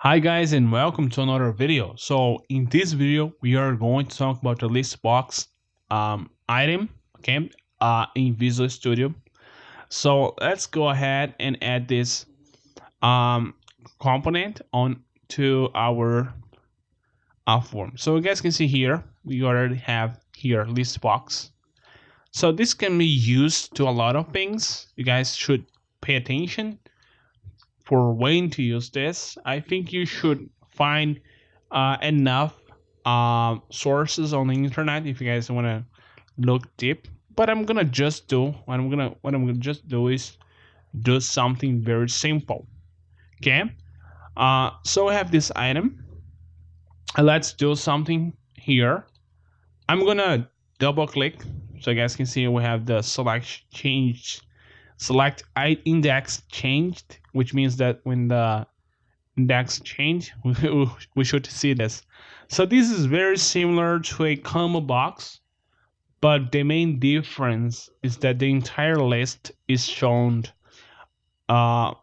Hi guys and welcome to another video. So in this video we are going to talk about the list box item, okay, in Visual Studio. So let's go ahead and add this um, component on to our form. So you guys can see here we already have here list box. So this can be used to a lot of things. You guys should pay attention for when to use this. I think you should find enough sources on the internet if you guys want to look deep. But I'm gonna just do what I'm gonna just do is do something very simple. Okay. So we have this item. Let's do something here. I'm gonna double click so you guys can see we have the select index changed, which means that when the index change we should see this. So this is very similar to a combo box, but the main difference is that the entire list is shown uh,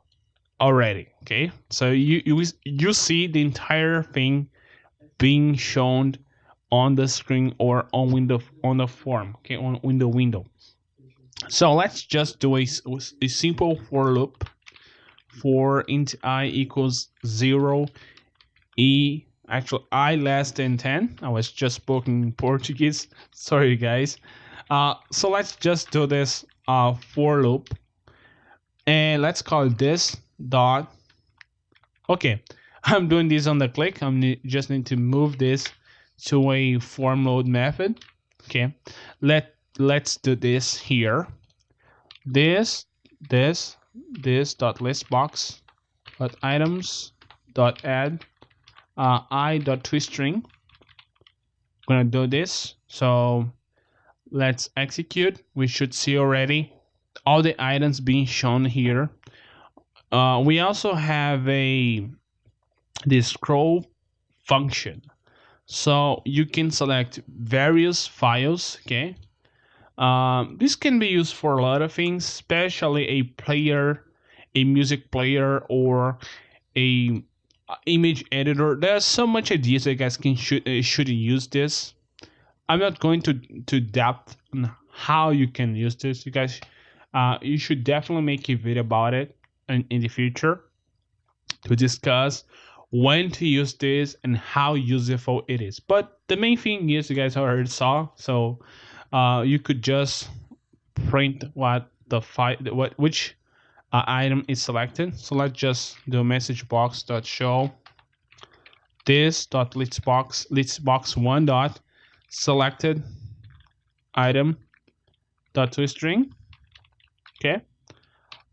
already. Okay, so you see the entire thing being shown on the screen or on the form, okay, on the window. So let's just do a simple for loop for int I equals 0, actually I less than 10. I was just speaking Portuguese, sorry guys. So let's just do this for loop, and let's call this dot. Okay, I'm doing this on the click. Just need to move this to a form load method. Okay, let's do this here. This dot list box dot items dot add I dot toString. I'm gonna do this. So let's execute. We should see already all the items being shown here. We also have the scroll function, so you can select various files. Okay, this can be used for a lot of things, especially a music player, or a image editor. There's so much ideas that you guys can should use this. I'm not going to depth on how you can use this. You guys, you should definitely make a video about it in the future to discuss when to use this and how useful it is. But the main thing is you guys already saw. So you could just print what the file, which item is selected. So let's just do message box dot show this dot list box one dot selected item dot toString. Okay,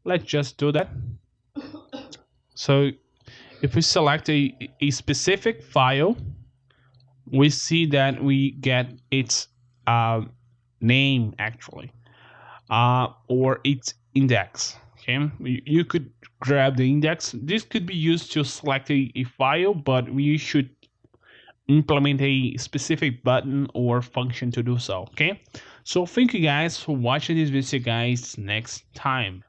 let's just do that. So if we select a specific file, we see that we get its name actually, or its index. Okay, you could grab the index. This could be used to select a file, but we should implement a specific button or function to do so. Okay, so thank you guys for watching this video. Guys, next time.